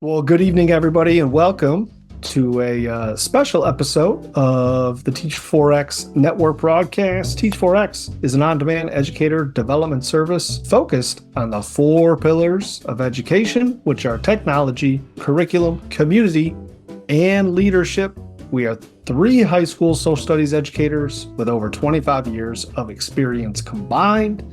Well, good evening, everybody, and welcome to a special episode of the Teach4x network broadcast. Teach4x is an on-demand educator development service focused on the four pillars of education, which are technology, curriculum, community, and leadership. We are three high school social studies educators with over 25 years of experience combined.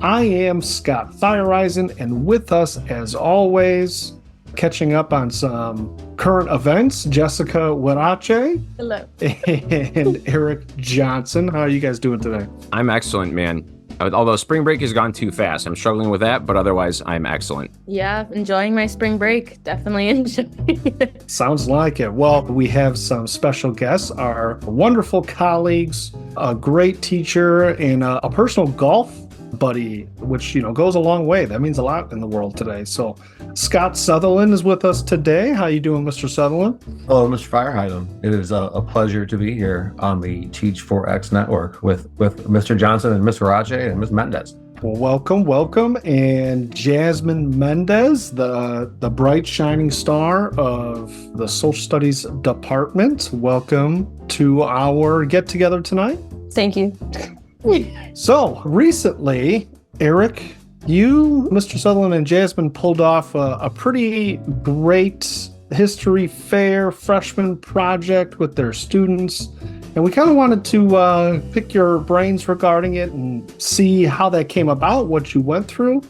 I am Scott Thiereisen, and with us, as always, catching up on some current events, Jessica Warache. Hello. And Erik Johnson. How are you guys doing today? I'm excellent, man. Although spring break has gone too fast. I'm struggling with that, but otherwise I'm excellent. Yeah, enjoying my spring break. Definitely enjoying it. Sounds like it. Well, we have some special guests, our wonderful colleagues, a great teacher, and a personal golf buddy, which, goes a long way. That means a lot in the world today. So Scott Southerland is with us today. How you doing, Mr. Southerland? Hello, Mr. Fireheiden. It is a pleasure to be here on the Teach4x network with Mr. Johnson and Ms. Varache and Ms. Mendez. Well, welcome. And Jasmine Mendez, the bright shining star of the social studies department. Welcome to our get together tonight. Thank you. So recently, Erik, you, Mr. Southerland, and Jasmine pulled off a pretty great history fair freshman project with their students. And we kind of wanted to pick your brains regarding it and see how that came about, what you went through,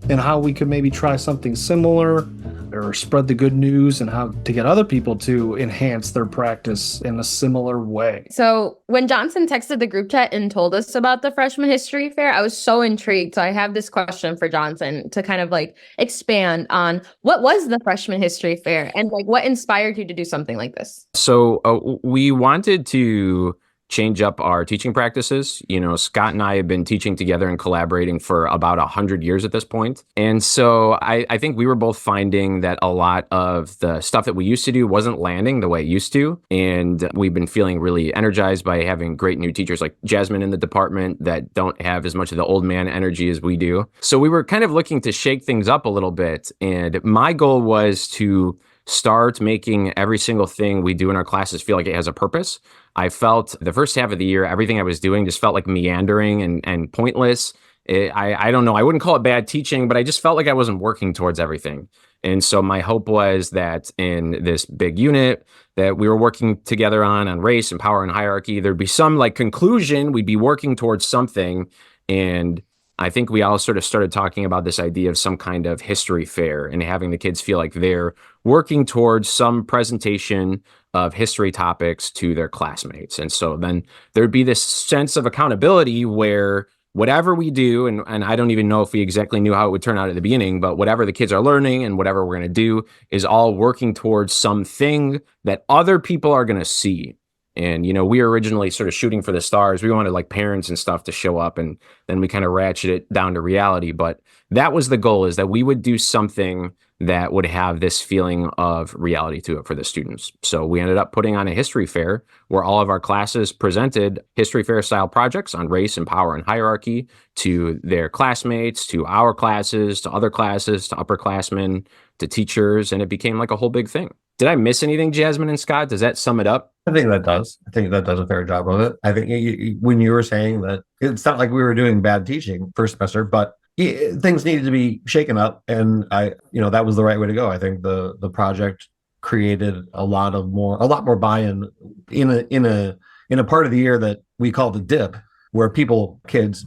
and how we could maybe try something similar or spread the good news and how to get other people to enhance their practice in a similar way. So when Johnson texted the group chat and told us about the freshman history fair, I was so intrigued. So I have this question for Johnson to kind of expand on what was the freshman history fair and what inspired you to do something like this? So we wanted to change up our teaching practices. Scott and I have been teaching together and collaborating for about 100 years at this point. And so I think we were both finding that a lot of the stuff that we used to do wasn't landing the way it used to. And we've been feeling really energized by having great new teachers like Jasmine in the department that don't have as much of the old man energy as we do. So we were kind of looking to shake things up a little bit. And my goal was to start making every single thing we do in our classes feel like it has a purpose. I felt the first half of the year, everything I was doing just felt like meandering and pointless. I don't know. I wouldn't call it bad teaching, but I just felt like I wasn't working towards everything. And so my hope was that in this big unit that we were working together on race and power and hierarchy, there'd be some conclusion. We'd be working towards something. And I think we all sort of started talking about this idea of some kind of history fair and having the kids feel like they're working towards some presentation of history topics to their classmates. And so then there'd be this sense of accountability where whatever we do, and I don't even know if we exactly knew how it would turn out at the beginning, but whatever the kids are learning and whatever we're going to do is all working towards something that other people are going to see. And, we were originally sort of shooting for the stars. We wanted parents and stuff to show up, and then we kind of ratcheted it down to reality. But that was the goal, is that we would do something that would have this feeling of reality to it for the students. So we ended up putting on a history fair where all of our classes presented history fair style projects on race and power and hierarchy to their classmates, to our classes, to other classes, to upperclassmen, to teachers, and it became like a whole big thing. Did I miss anything, Jasmine and Scott? Does that sum it up? I think that does. I think that does a fair job of it. I think when you were saying that it's not like we were doing bad teaching first semester, but things needed to be shaken up, and that was the right way to go. I think the project created a lot more buy-in in a part of the year that we call the dip, where kids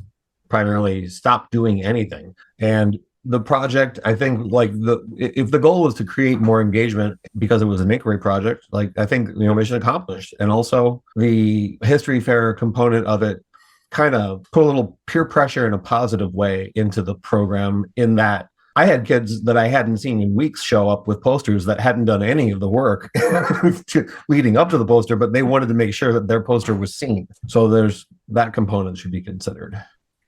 primarily stopped doing anything. And the project, I think, if the goal was to create more engagement because it was an inquiry project, I think mission accomplished. And also the history fair component of it kind of put a little peer pressure in a positive way into the program, in that I had kids that I hadn't seen in weeks show up with posters that hadn't done any of the work leading up to the poster, but they wanted to make sure that their poster was seen. So there's that component should be considered.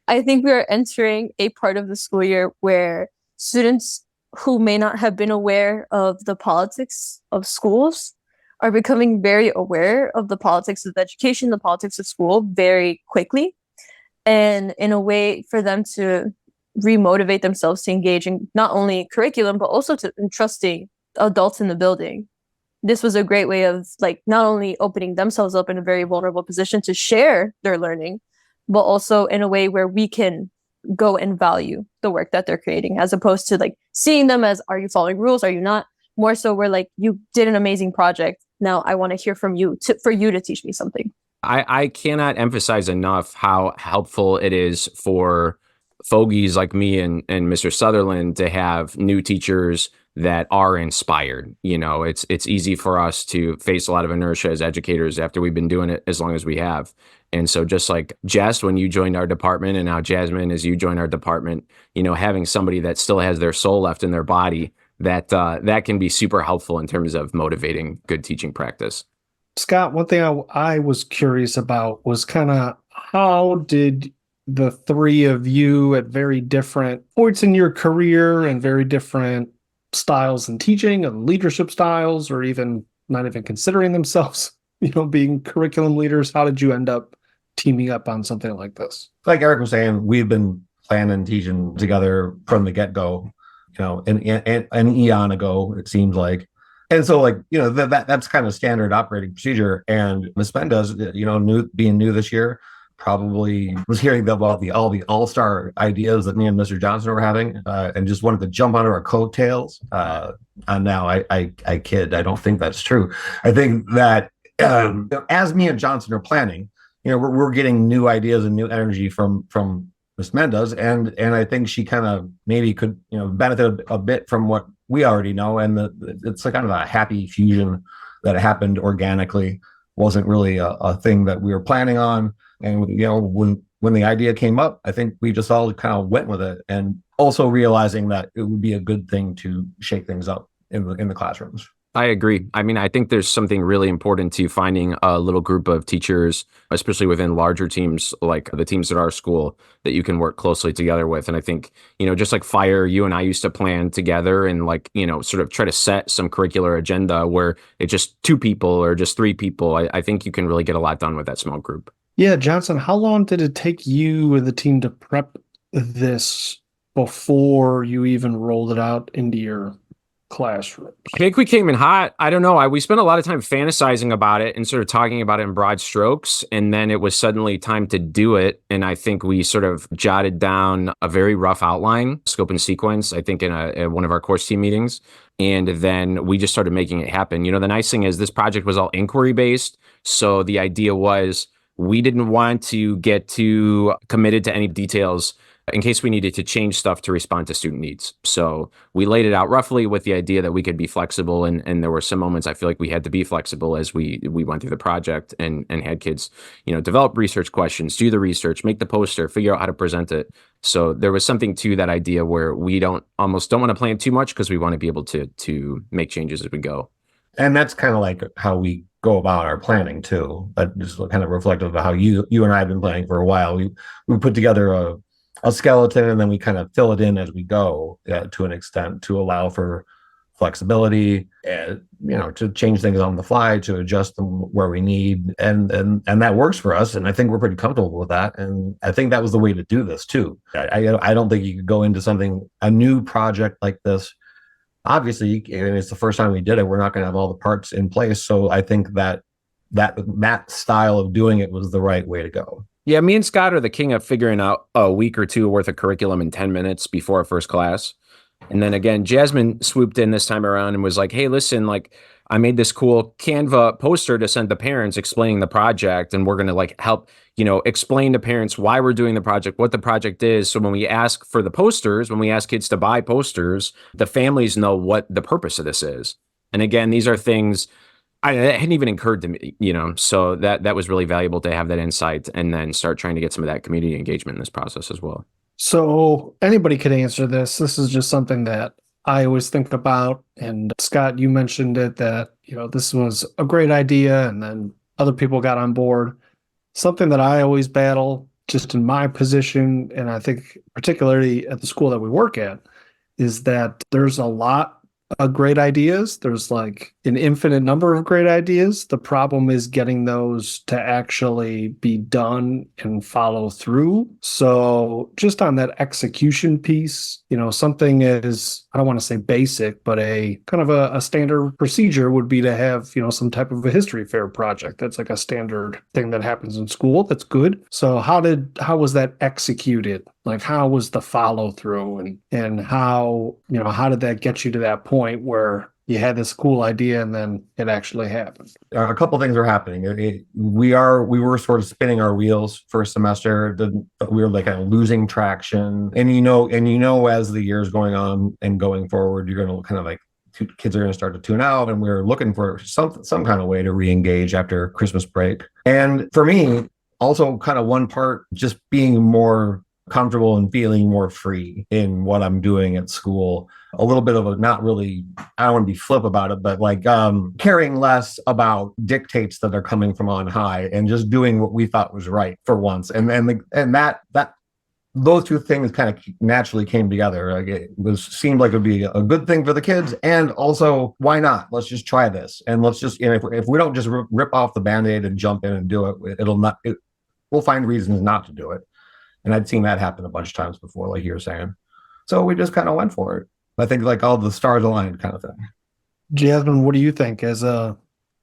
I think we are entering a part of the school year where students who may not have been aware of the politics of schools are becoming very aware of the politics of education, the politics of school very quickly. And in a way for them to remotivate themselves to engage in not only curriculum, but also to entrusting adults in the building. This was a great way of like not only opening themselves up in a very vulnerable position to share their learning, but also in a way where we can go and value the work that they're creating, as opposed to like seeing them as, are you following rules? Are you not? More so we're like, you did an amazing project. Now I want to hear from you for you to teach me something. I cannot emphasize enough how helpful it is for fogies like me and Mr. Southerland to have new teachers that are inspired. You know, it's easy for us to face a lot of inertia as educators after we've been doing it as long as we have. And so just like Jess, when you joined our department, and now Jasmine, as you join our department, you know, having somebody that still has their soul left in their body, that can be super helpful in terms of motivating good teaching practice. Scott, one thing I was curious about was kind of how did the three of you at very different points in your career and very different styles in teaching and leadership styles, or even not even considering themselves, you know, being curriculum leaders, how did you end up teaming up on something like this? Like Erik was saying, we've been planning teaching together from the get-go, you know, an eon ago, it seems like. And so, like, you know, that's kind of standard operating procedure. And Ms. Mendez, you know, being new this year, probably was hearing about all the all-star ideas that me and Mr. Johnson were having, and just wanted to jump onto our coattails. And now I kid. I don't think that's true. I think that as me and Johnson are planning, you know, we're getting new ideas and new energy from Ms. Mendez, and I think she kind of maybe could, you know, benefit a bit from what we already know, and it's like kind of a happy fusion that happened organically. Wasn't really a thing that we were planning on, and you know, when the idea came up, I think we just all kind of went with it, and also realizing that it would be a good thing to shake things up in the classrooms. I agree. I mean, I think there's something really important to finding a little group of teachers, especially within larger teams like the teams at our school, that you can work closely together with. And I think, you know, just like Fire, you and I used to plan together and like, you know, sort of try to set some curricular agenda where it's just 2 people or just 3 people. I think you can really get a lot done with that small group. Yeah, Johnson, how long did it take you and the team to prep this before you even rolled it out into your classrooms? I think we came in hot. I don't know. We spent a lot of time fantasizing about it and sort of talking about it in broad strokes. And then it was suddenly time to do it. And I think we sort of jotted down a very rough outline, scope and sequence, I think in one of our course team meetings. And then we just started making it happen. You know, the nice thing is this project was all inquiry based. So the idea was we didn't want to get too committed to any details in case we needed to change stuff to respond to student needs. So we laid it out roughly with the idea that we could be flexible. And there were some moments I feel like we had to be flexible as we went through the project and had kids, you know, develop research questions, do the research, make the poster, figure out how to present it. So there was something to that idea where we almost don't want to plan too much because we want to be able to make changes as we go. And that's kind of like how we go about our planning too. But just kind of reflective of how you and I have been planning for a while. We put together a skeleton, and then we kind of fill it in as we go to an extent to allow for flexibility, you know, to change things on the fly, to adjust them where we need, and that works for us. And I think we're pretty comfortable with that. And I think that was the way to do this too. I don't think you could go into a new project like this. Obviously, and it's the first time we did it, we're not going to have all the parts in place. So I think that style of doing it was the right way to go. Yeah, me and Scott are the king of figuring out a week or 2 worth of curriculum in 10 minutes before our first class. And then again, Jasmine swooped in this time around and was like, hey, listen, like I made this cool Canva poster to send to parents explaining the project. And we're going to like help, you know, explain to parents why we're doing the project, what the project is. So when we ask for the posters, when we ask kids to buy posters, the families know what the purpose of this is. And again, these are things it hadn't even occurred to me, you know, so that was really valuable to have that insight and then start trying to get some of that community engagement in this process as well. So anybody could answer this. This is just something that I always think about. And Scott, you mentioned it that, you know, this was a great idea and then other people got on board. Something that I always battle just in my position, and I think particularly at the school that we work at, is that there's a lot great ideas. There's like an infinite number of great ideas. The problem is getting those to actually be done and follow through. So just on that execution piece, something is, I don't want to say basic, but a kind of a standard procedure would be to have, some type of a history fair project. That's like a standard thing that happens in school. That's good. So how was that executed? Like, how was the follow through, and how did that get you to that point where you had this cool idea and then it actually happened? A couple things are happening. We were sort of spinning our wheels first semester. We were like kind of losing traction, and as the year's going on and going forward, you're going to kind of like kids are going to start to tune out, and we're looking for some kind of way to re-engage after Christmas break. And for me, also kind of one part just being more comfortable and feeling more free in what I'm doing at school. A little bit of a, not really, I don't want to be flip about it, but like caring less about dictates that are coming from on high and just doing what we thought was right for once. And that those two things kind of naturally came together. Like seemed like it would be a good thing for the kids, and also why not? Let's just try this, and let's just if we don't just rip off the Band-Aid and jump in and do it, we'll find reasons not to do it. And I'd seen that happen a bunch of times before, like you were saying. So we just kind of went for it. I think like all the stars aligned kind of thing. Jasmine, what do you think as a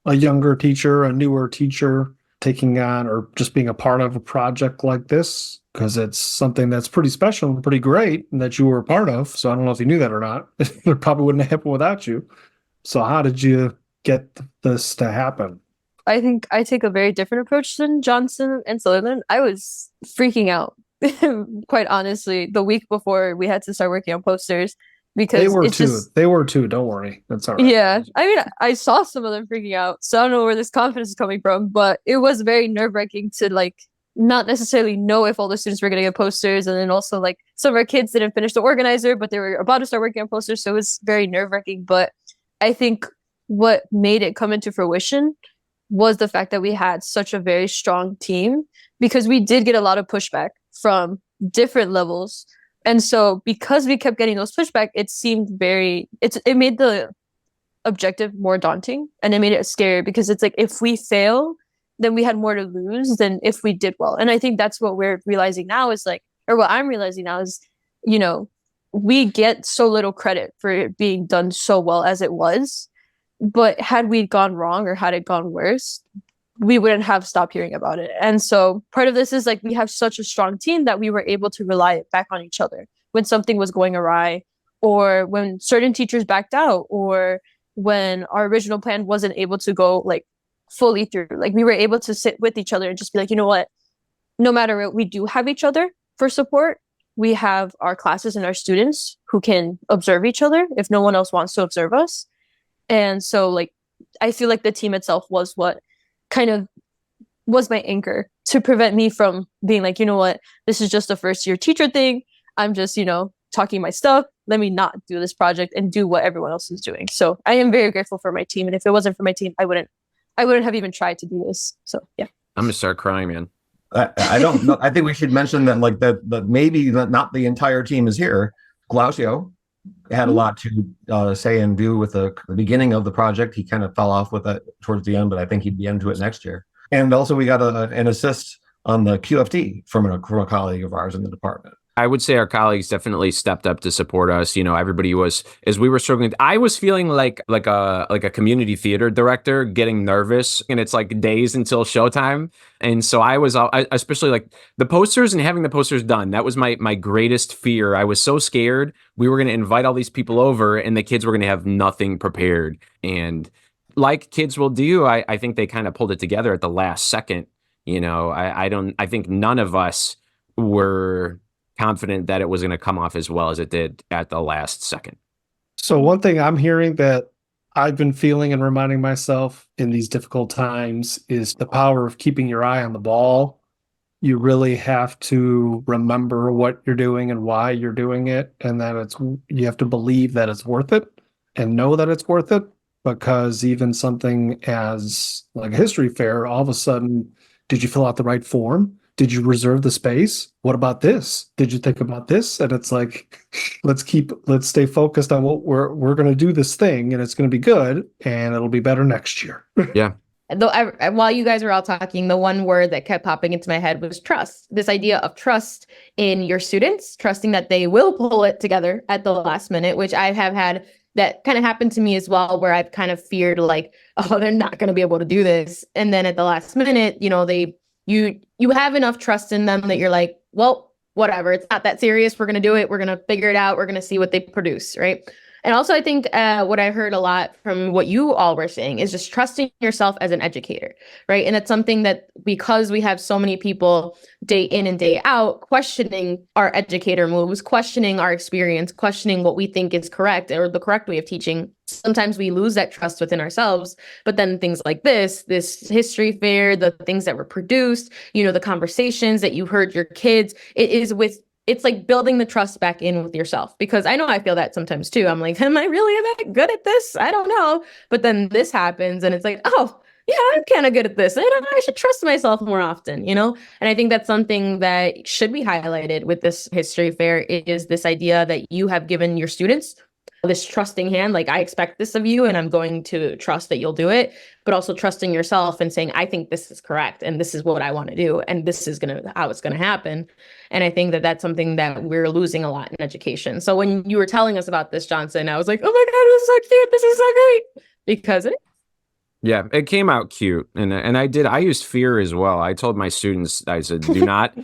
younger teacher, a newer teacher, taking on or just being a part of a project like this? Because it's something that's pretty special and pretty great and that you were a part of. So I don't know if you knew that or not. It probably wouldn't have happened without you. So how did you get this to happen? I think I take a very different approach than Johnson and Southerland. I was freaking out, quite honestly, the week before we had to start working on posters, because they were too. Don't worry, that's all right. Yeah, I mean, I saw some of them freaking out, so I don't know where this confidence is coming from, but it was very nerve-wracking to like not necessarily know if all the students were going to get posters, and then also like some of our kids didn't finish the organizer, but they were about to start working on posters, so it was very nerve-wracking. But I think what made it come into fruition was the fact that we had such a very strong team, because we did get a lot of pushback from different levels. And so because we kept getting those pushback, it made the objective more daunting, and it made it scary, because it's like, if we fail, then we had more to lose than if we did well. And I think that's what we're realizing now is like, or what I'm realizing now is, we get so little credit for it being done so well as it was. But had we gone wrong or had it gone worse, we wouldn't have stopped hearing about it. And so part of this is like, we have such a strong team that we were able to rely back on each other when something was going awry, or when certain teachers backed out, or when our original plan wasn't able to go like fully through. Like, we were able to sit with each other and just be like, you know what, no matter what, we do have each other for support. We have our classes and our students who can observe each other if no one else wants to observe us. And so like, I feel like the team itself was what kind of was my anchor to prevent me from being like, you know what, this is just a first year teacher thing. I'm just, talking my stuff. Let me not do this project and do what everyone else is doing. So I am very grateful for my team. And if it wasn't for my team, I wouldn't have even tried to do this. So yeah. I'm gonna start crying, man. I don't know. I think we should mention that like that maybe not the entire team is here. Glausio had a lot to say and do with the beginning of the project. He kind of fell off with it towards the end, but I think he'd be into it next year. And also we got an assist on the QFT from a colleague of ours in the department. I would say our colleagues definitely stepped up to support us. Everybody was, as we were struggling, I was feeling like a community theater director getting nervous, and it's like days until showtime. And so I was, especially like the posters and having the posters done, that was my greatest fear. I was so scared we were going to invite all these people over and the kids were going to have nothing prepared. And like kids will do, I think they kind of pulled it together at the last second. I think none of us were confident that it was going to come off as well as it did at the last second. So one thing I'm hearing that I've been feeling and reminding myself in these difficult times is the power of keeping your eye on the ball. You really have to remember what you're doing and why you're doing it, and that you have to believe that it's worth it and know that it's worth it, because even something as like a history fair, all of a sudden, did you fill out the right form? did you reserve the space? What about this? Did you think about this? And it's like, let's stay focused on what we're going to do this thing, and it's going to be good, and it'll be better next year. Yeah. Though while you guys were all talking, the one word that kept popping into my head was trust. This idea of trust in your students, trusting that they will pull it together at the last minute, which I have had that kind of happened to me as well, where I've kind of feared like, oh, they're not going to be able to do this. And then at the last minute, you have enough trust in them that you're like, well, whatever, it's not that serious. We're going to do it. We're going to figure it out. We're going to see what they produce, right? And also, I think what I heard a lot from what you all were saying is just trusting yourself as an educator, right? And it's something that, because we have so many people day in and day out questioning our educator moves, questioning our experience, questioning what we think is correct or the correct way of teaching, sometimes we lose that trust within ourselves. But then things like this history fair, the things that were produced, the conversations that you heard your kids, it's like building the trust back in with yourself, because I know I feel that sometimes too. I'm like, am I really that good at this? I don't know. But then this happens and it's like, oh, yeah, I'm kind of good at this. I should trust myself more often, And I think that's something that should be highlighted with this history fair, is this idea that you have given your students this trusting hand. Like, I expect this of you and I'm going to trust that you'll do it, but also trusting yourself and saying, I think this is correct and this is what I want to do and this is how it's going to happen. And I think that that's something that we're losing a lot in education. So when you were telling us about this, Johnson, I was like, oh my God, this is so cute. This is so great. Because it is. Yeah, it came out cute. And I used fear as well. I told my students, I said, do not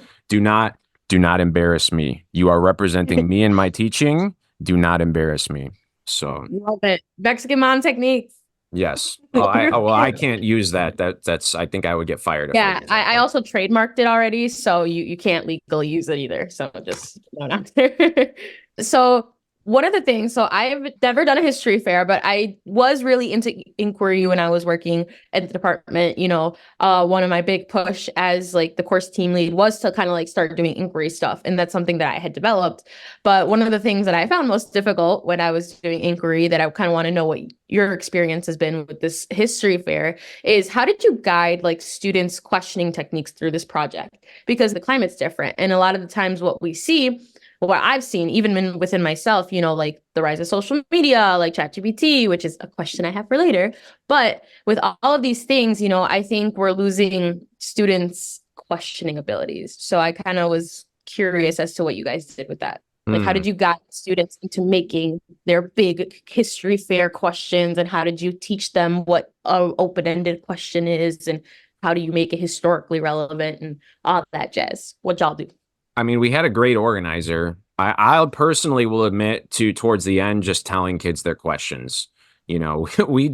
embarrass me. You are representing me in my teaching. Do not embarrass me. So love it. Mexican mom techniques. Yes. I can't use that. That's I think I would get fired. Yeah, I also trademarked it already, so you can't legally use it either. So just throw it out there. So one of the things, so I've never done a history fair, but I was really into inquiry when I was working at the department. One of my big push as like the course team lead was to kind of like start doing inquiry stuff. And that's something that I had developed. But one of the things that I found most difficult when I was doing inquiry, that I kind of want to know what your experience has been with this history fair, is how did you guide like students' questioning techniques through this project? Because the climate's different. And a lot of the times what we see, what I've seen, even within myself, like the rise of social media, like ChatGPT, which is a question I have for later. But with all of these things, I think we're losing students' questioning abilities. So I kind of was curious as to what you guys did with that. Like, how did you guide students into making their big history fair questions? And how did you teach them what an open-ended question is? And how do you make it historically relevant and all that jazz? What y'all do? I mean, we had a great organizer. I personally will admit to towards the end, just telling kids their questions. We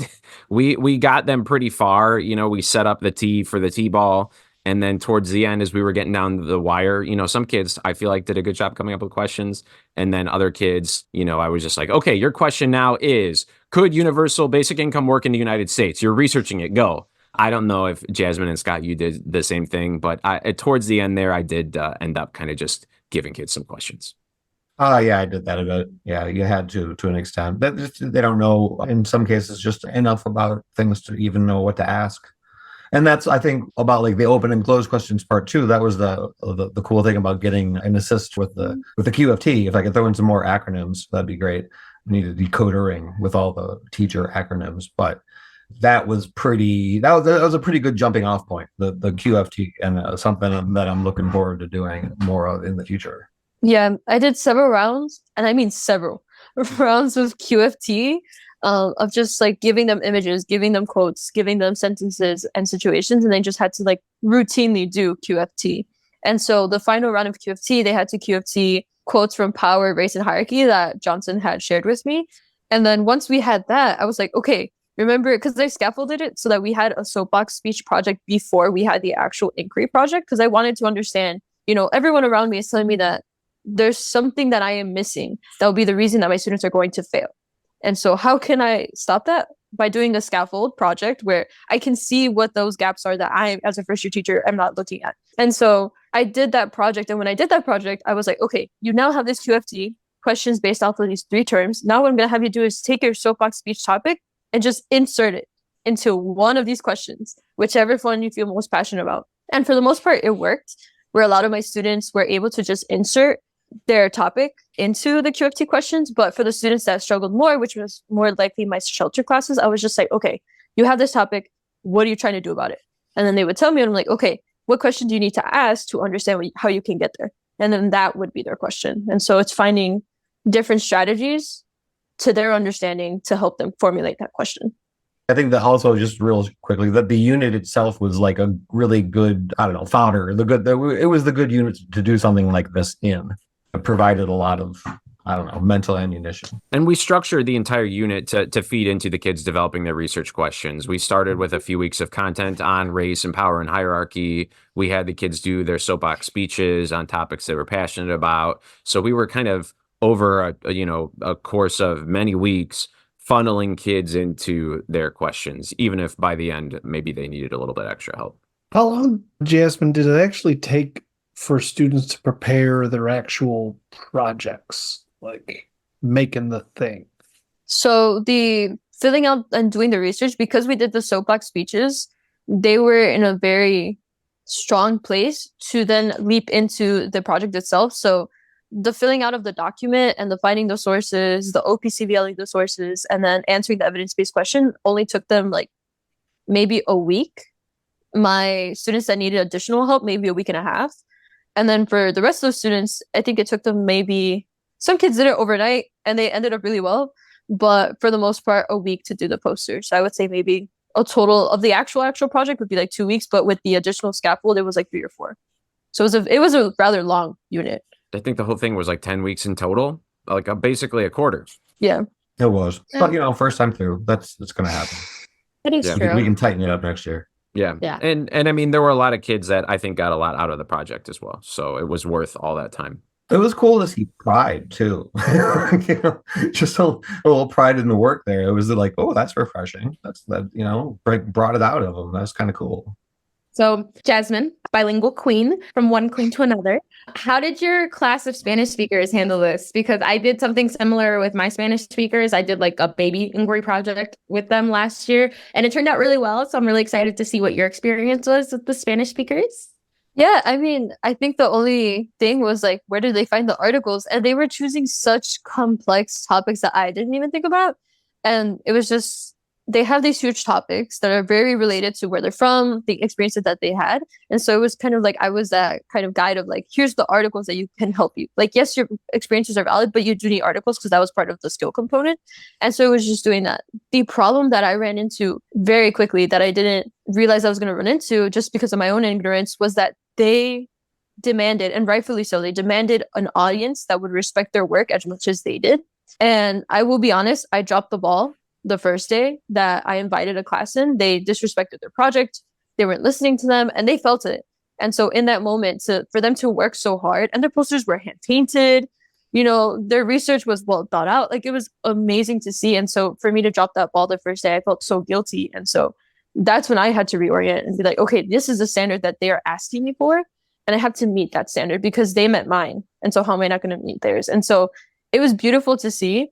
got them pretty far. We set up the tee for the T-ball. And then towards the end, as we were getting down the wire, some kids I feel like did a good job coming up with questions. And then other kids, I was just like, okay, your question now is, could universal basic income work in the United States? You're researching it. Go. I don't know if Jasmine and Scott, you did the same thing, but towards the end there, I did end up kind of just giving kids some questions. Yeah, I did that a bit. Yeah, you had to an extent. But they don't know, in some cases, just enough about things to even know what to ask. And that's, I think, about like the open and closed questions part too. That was the cool thing about getting an assist with the QFT. If I could throw in some more acronyms, that'd be great. I need a decoder ring with all the teacher acronyms, but that was a pretty good jumping off point, the QFT, and something that I'm looking forward to doing more of in the future. Yeah, I did several rounds, and I mean several rounds with QFT, of just like giving them images, giving them quotes, giving them sentences and situations, and they just had to like routinely do QFT. And so the final round of QFT, they had to QFT quotes from Power, Race, and Hierarchy that Johnson had shared with me. And then once we had that, I was like, okay, remember, because they scaffolded it so that we had a soapbox speech project before we had the actual inquiry project, because I wanted to understand, everyone around me is telling me that there's something that I am missing that will be the reason that my students are going to fail. And so how can I stop that? By doing a scaffold project where I can see what those gaps are that I, as a first year teacher, am not looking at. And so I did that project. And when I did that project, I was like, okay, you now have this QFT questions based off of these 3 terms. Now what I'm going to have you do is take your soapbox speech topic and just insert it into one of these questions, whichever one you feel most passionate about. And for the most part, it worked. where a lot of my students were able to just insert their topic into the QFT questions. But for the students that struggled more, which was more likely my shelter classes, I was just like, okay, you have this topic. What are you trying to do about it? And then they would tell me, and I'm like, okay, what question do you need to ask to understand how you can get there? And then that would be their question. And so it's finding different strategies to their understanding to help them formulate that question. I think that also, just real quickly, that the unit itself was like a really good, I don't know, fodder. It was the good unit to do something like this in. It provided a lot of, I don't know, mental ammunition. And we structured the entire unit to feed into the kids developing their research questions. We started with a few weeks of content on race and power and hierarchy. We had the kids do their soapbox speeches on topics they were passionate about. So we were kind of over a course of many weeks funneling kids into their questions, even if by the end, maybe they needed a little bit extra help. How long, Jasmine, did it actually take for students to prepare their actual projects, like making the thing? So the filling out and doing the research, because we did the soapbox speeches, they were in a very strong place to then leap into the project itself. So the filling out of the document and the finding the sources, the OPCVLing the sources, and then answering the evidence-based question only took them like maybe a week. My students that needed additional help, maybe a week and a half. And then for the rest of those students, I think it took them maybe, some kids did it overnight and they ended up really well. But for the most part, a week to do the posters. So I would say maybe a total of the actual project would be like 2 weeks, but with the additional scaffold, it was like 3 or 4. So it was a rather long unit. I think the whole thing was like 10 weeks in total, like basically a quarter. Yeah. It was. But, first time through, it's going to happen. That is true. We can tighten it up next year. Yeah. Yeah. And I mean, there were a lot of kids that I think got a lot out of the project as well. So it was worth all that time. It was cool to see pride too. Just a little pride in the work there. It was like, oh, that's refreshing. Brought it out of them. That's kind of cool. So, Jasmine, bilingual queen, from one queen to another. How did your class of Spanish speakers handle this? Because I did something similar with my Spanish speakers. I did like a baby inquiry project with them last year, and it turned out really well. So I'm really excited to see what your experience was with the Spanish speakers. Yeah, I mean, I think the only thing was like, where did they find the articles? And they were choosing such complex topics that I didn't even think about. And it was just, they have these huge topics that are very related to where they're from, the experiences that they had. And so it was kind of like, I was that kind of guide of like, here's the articles that you can help you. Like, yes, your experiences are valid, but you do need articles because that was part of the skill component. And so it was just doing that. The problem that I ran into very quickly that I didn't realize I was going to run into just because of my own ignorance was that they demanded, and rightfully so, they demanded an audience that would respect their work as much as they did. And I will be honest, I dropped the ball the first day that I invited a class in. They disrespected their project. They weren't listening to them, and they felt it. And so in that moment, for them to work so hard, and their posters were hand painted, their research was well thought out. Like, it was amazing to see. And so for me to drop that ball the first day, I felt so guilty. And so that's when I had to reorient and be like, okay, this is the standard that they are asking me for, and I have to meet that standard because they met mine. And so how am I not going to meet theirs? And so it was beautiful to see.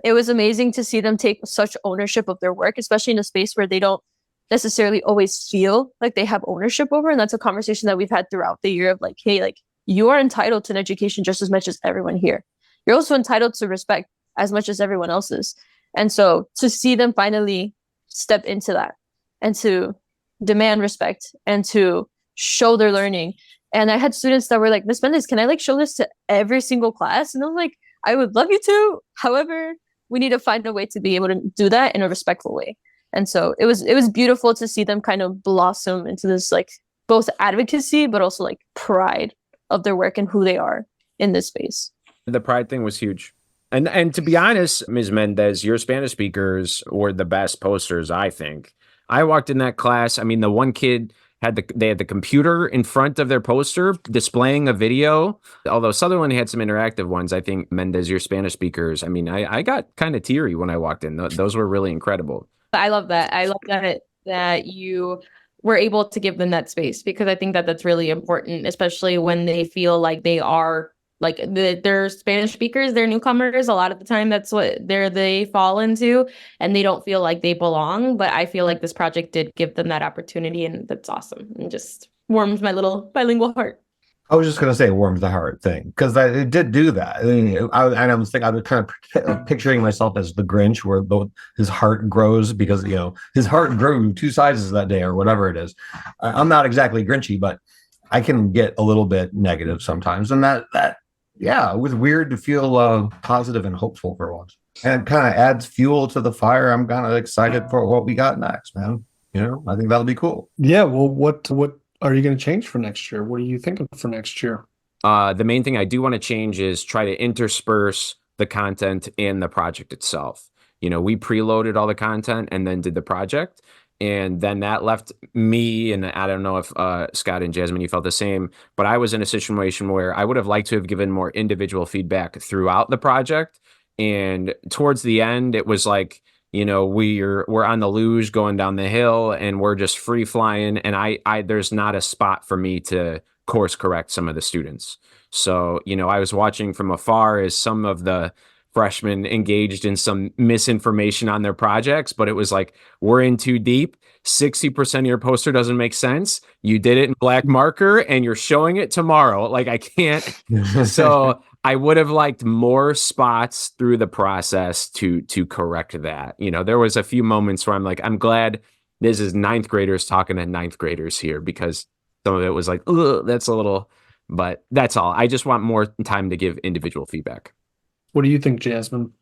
It was amazing to see them take such ownership of their work, especially in a space where they don't necessarily always feel like they have ownership over. And that's a conversation that we've had throughout the year of like, hey, like, you are entitled to an education just as much as everyone here. You're also entitled to respect as much as everyone else is. And so to see them finally step into that and to demand respect and to show their learning. And I had students that were like, Miss Mendez, can I like show this to every single class? And I was like, I would love you to. However, we need to find a way to be able to do that in a respectful way. And so it was beautiful to see them kind of blossom into this like both advocacy, but also like pride of their work and who they are in this space. The pride thing was huge. And to be honest, Ms. Mendez, your Spanish speakers were the best posters, I think. I walked in that class. I mean, the one kid had the computer in front of their poster displaying a video. Although Southerland had some interactive ones, I think Mendez, your Spanish speakers, I mean, I got kind of teary when I walked in. Those were really incredible. I love that. I love that you were able to give them that space, because I think that that's really important, especially when they feel like they are like they're Spanish speakers, they're newcomers. A lot of the time that's what they fall into, and they don't feel like they belong. But I feel like this project did give them that opportunity, and that's awesome. And just warms my little bilingual heart. I was just going to say warms the heart thing because it did do that. I mean, I was kind of picturing myself as the Grinch, where his heart grows because his heart grew 2 sizes that day or whatever it is. I'm not exactly Grinchy, but I can get a little bit negative sometimes, and that yeah, it was weird to feel positive and hopeful for once, and it kind of adds fuel to the fire. I'm kind of excited for what we got next, man. I think that'll be cool. Yeah. Well, what are you going to change for next year? What are you thinking for next year? The main thing I do want to change is try to intersperse the content in the project itself. We preloaded all the content and then did the project. And then that left me, and I don't know if Scott and Jasmine, you felt the same, but I was in a situation where I would have liked to have given more individual feedback throughout the project. And towards the end, it was like, we're on the luge going down the hill and we're just free flying. And I there's not a spot for me to course correct some of the students. So, I was watching from afar as some of the freshmen engaged in some misinformation on their projects, but it was like, we're in too deep. 60% of your poster doesn't make sense. You did it in black marker and you're showing it tomorrow. Like, I can't. So I would have liked more spots through the process to correct that. There was a few moments where I'm like, I'm glad this is 9th graders talking to 9th graders here, because some of it was like, that's a little, but that's all. I just want more time to give individual feedback. What do you think, Jasmine?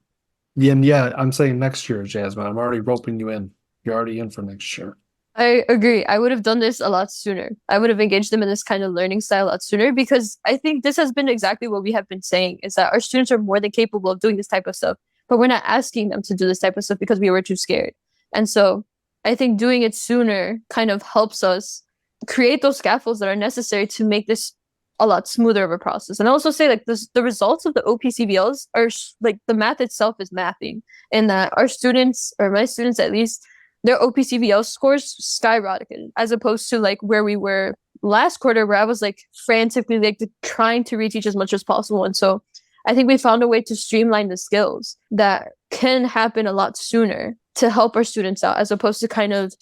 Yeah, I'm saying next year, Jasmine. I'm already roping you in. You're already in for next year. I agree. I would have done this a lot sooner. I would have engaged them in this kind of learning style a lot sooner, because I think this has been exactly what we have been saying, is that our students are more than capable of doing this type of stuff, but we're not asking them to do this type of stuff because we were too scared. And so I think doing it sooner kind of helps us create those scaffolds that are necessary to make this a lot smoother of a process. And I also say, like, the results of the OPCVLs are like, the math itself is mathing, and that our students, or my students at least, their OPCVL scores skyrocketed, as opposed to like where we were last quarter, where I was like frantically like trying to reteach as much as possible. And so I think we found a way to streamline the skills that can happen a lot sooner to help our students out, as opposed to kind of,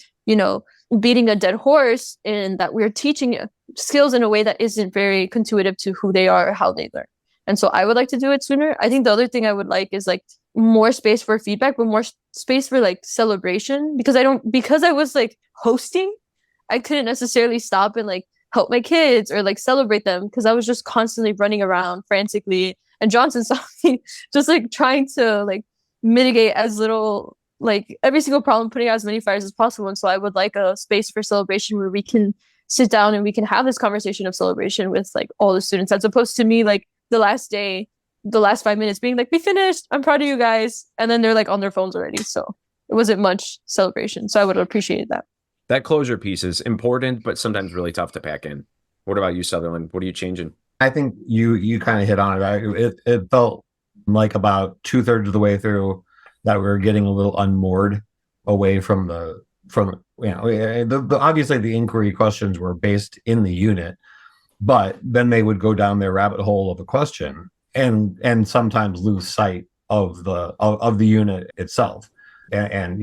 beating a dead horse in that we're teaching skills in a way that isn't very intuitive to who they are or how they learn. And so I would like to do it sooner. I think the other thing I would like is like more space for feedback, but more space for like celebration, because I was like hosting, I couldn't necessarily stop and like help my kids or like celebrate them, because I was just constantly running around frantically. And Johnson saw me just like trying to like mitigate as little, like every single problem, putting out as many fires as possible. And so I would like a space for celebration where we can sit down and we can have this conversation of celebration with like all the students, as opposed to me like the last day, the last 5 minutes being like, we finished, I'm proud of you guys, and then they're like on their phones already. So it wasn't much celebration. So I would appreciate that. That closure piece is important, but sometimes really tough to pack in. What about you, Southerland? What are you changing? I think you kind of hit on it. It felt like about 2/3 of the way through that we were getting a little unmoored away from obviously the inquiry questions were based in the unit, but then they would go down their rabbit hole of a question and sometimes lose sight of the unit itself. And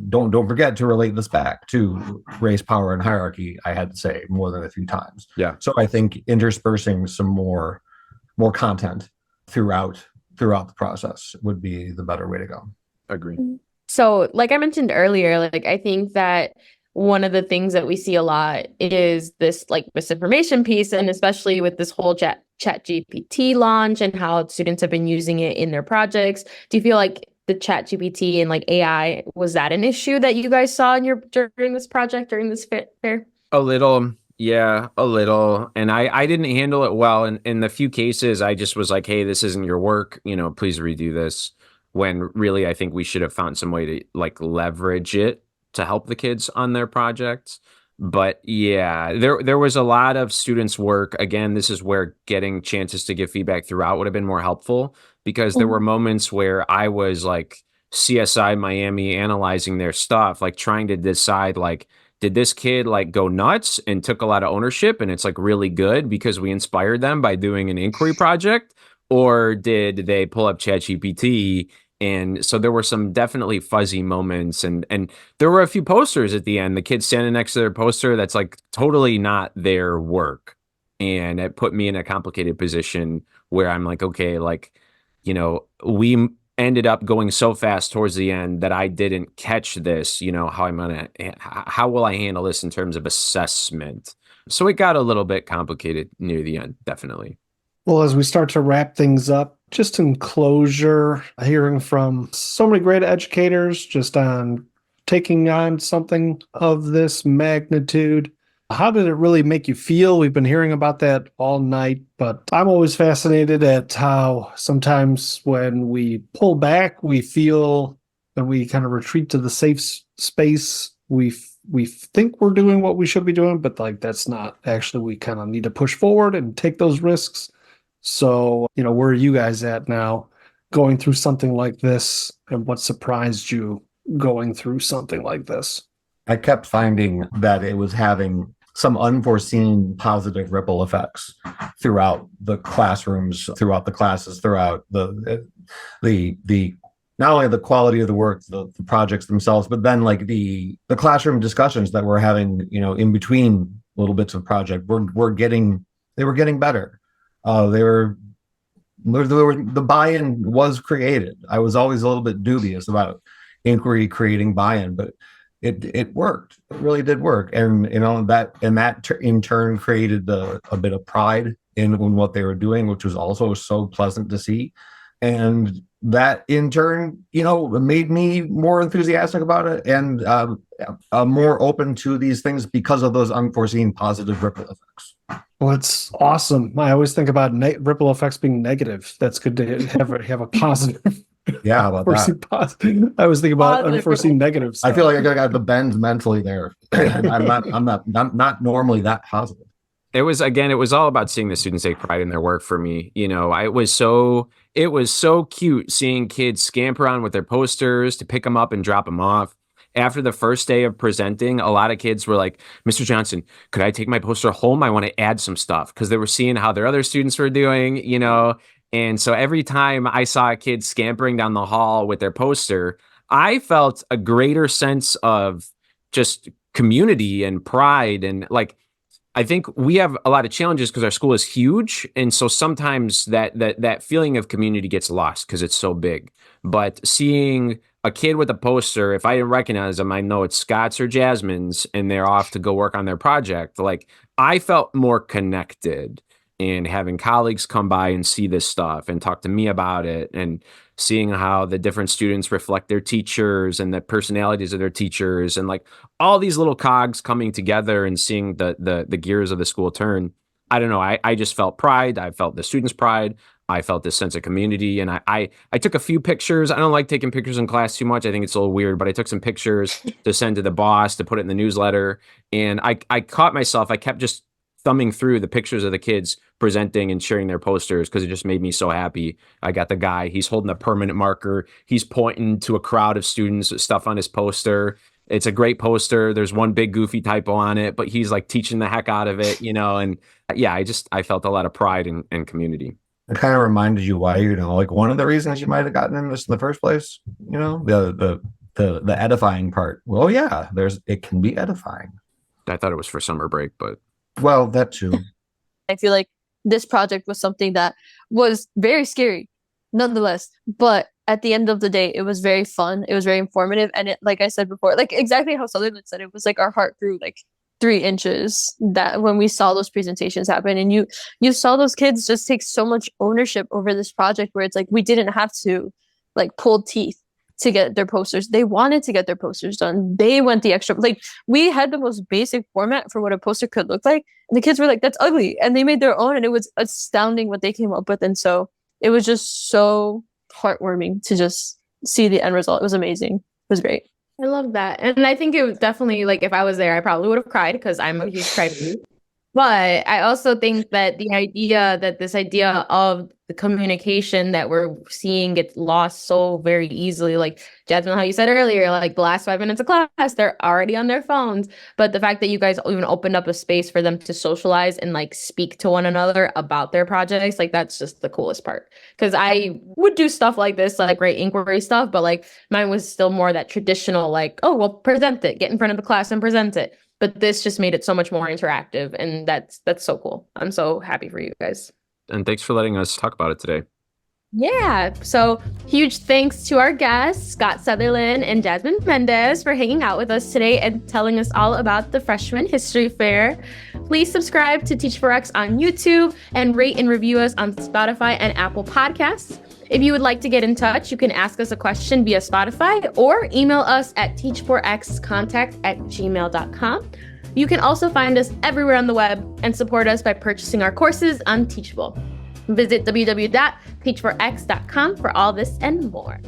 don't forget to relate this back to race, power, and hierarchy. I had to say more than a few times. Yeah. So I think interspersing some more content throughout the process would be the better way to go. Agree. So, like I mentioned earlier, like I think that one of the things that we see a lot is this like misinformation piece, and especially with this whole chat GPT launch and how students have been using it in their projects. Do you feel like the chat GPT and like AI, was that an issue that you guys saw during this project, during this fair? A little. Yeah, a little. And I didn't handle it well. And in the few cases, I just was like, hey, this isn't your work. Please redo this. When really, I think we should have found some way to like leverage it to help the kids on their projects. But yeah, there was a lot of students' work. Again, this is where getting chances to give feedback throughout would have been more helpful, because there were moments where I was like CSI Miami analyzing their stuff, like trying to decide like, did this kid like go nuts and took a lot of ownership and it's like really good because we inspired them by doing an inquiry project? Or did they pull up ChatGPT? And so there were some definitely fuzzy moments, and there were a few posters at the end, the kids standing next to their poster that's like totally not their work. And it put me in a complicated position where I'm like, okay, like, we ended up going so fast towards the end that I didn't catch this, how will I handle this in terms of assessment? So it got a little bit complicated near the end, definitely. Well, as we start to wrap things up, just in closure, hearing from so many great educators just on taking on something of this magnitude, how did it really make you feel? We've been hearing about that all night, but I'm always fascinated at how sometimes when we pull back, we feel and we kind of retreat to the safe space. We think we're doing what we should be doing, but like that's not actually, we kind of need to push forward and take those risks. So, where are you guys at now going through something like this, and what surprised you going through something like this? I kept finding that it was having some unforeseen positive ripple effects throughout the classrooms, throughout the classes, throughout the not only the quality of the work, the projects themselves, but then like the classroom discussions that we're having, in between little bits of project, they were getting better. The buy-in was created. I was always a little bit dubious about inquiry creating buy-in, but it worked. It really did work, and that in turn created a bit of pride in what they were doing, which was also so pleasant to see. And that in turn, made me more enthusiastic about it and more open to these things because of those unforeseen positive ripple effects. Well, it's awesome. I always think about ripple effects being negative. That's good to have a positive. Yeah, how about that? Positive. I was thinking about Positive unforeseen negatives. I feel like I got the bend mentally there. I'm not normally that positive. It was all about seeing the students take pride in their work for me. It was so cute seeing kids scamper around with their posters to pick them up and drop them off. After the first day of presenting, a lot of kids were like, Mr. Johnson, could I take my poster home? I want to add some stuff, because they were seeing how their other students were doing, And so every time I saw a kid scampering down the hall with their poster, I felt a greater sense of just community and pride. And like, I think we have a lot of challenges because our school is huge. And so sometimes that feeling of community gets lost because it's so big. But seeing a kid with a poster, if I didn't recognize them, I know it's Scott's or Jasmine's and they're off to go work on their project. Like, I felt more connected. And having colleagues come by and see this stuff and talk to me about it, and seeing how the different students reflect their teachers and the personalities of their teachers, and like all these little cogs coming together and seeing the gears of the school turn. I don't know. I just felt pride. I felt the students' pride. I felt this sense of community. And I took a few pictures. I don't like taking pictures in class too much. I think it's a little weird, but I took some pictures to send to the boss, to put it in the newsletter. And I caught myself. I kept just thumbing through the pictures of the kids presenting and sharing their posters because it just made me so happy. I got the guy, he's holding a permanent marker. He's pointing to a crowd of students with stuff on his poster. It's a great poster. There's one big goofy typo on it, but he's like teaching the heck out of it, and yeah, I felt a lot of pride and community. It kind of reminded you why, like one of the reasons you might have gotten in this in the first place, the edifying part. Well, yeah, it can be edifying. I thought it was for summer break, but well, that too. I feel like this project was something that was very scary, nonetheless. But at the end of the day, it was very fun. It was very informative. And it, like I said before, like exactly how Southerland said, it was like our heart grew like 3 inches that when we saw those presentations happen. And you saw those kids just take so much ownership over this project, where it's like we didn't have to like pull teeth to get their posters. They wanted to get their posters done. They went the extra, like we had the most basic format for what a poster could look like. And the kids were like, that's ugly. And they made their own, and it was astounding what they came up with. And so it was just so heartwarming to just see the end result. It was amazing. It was great. I love that. And I think it was definitely, like, if I was there, I probably would have cried because I'm a huge crybaby. But I also think that this idea of the communication that we're seeing gets lost so very easily. Like Jasmine, how you said earlier, like the last 5 minutes of class, they're already on their phones. But the fact that you guys even opened up a space for them to socialize and like speak to one another about their projects, like that's just the coolest part. Because I would do stuff like this, like great inquiry stuff, but like mine was still more that traditional, like, oh, well, present it, get in front of the class and present it. but this just made it so much more interactive, and that's so cool. I'm so happy for you guys. And thanks for letting us talk about it today. Yeah, so huge thanks to our guests, Scott Southerland and Jasmine Mendez, for hanging out with us today and telling us all about the Freshman History Fair. Please subscribe to Teach4x on YouTube and rate and review us on Spotify and Apple Podcasts. If you would like to get in touch, you can ask us a question via Spotify or email us at teach4xcontact@gmail.com. You can also find us everywhere on the web and support us by purchasing our courses on Teachable. Visit www.teach4x.com for all this and more.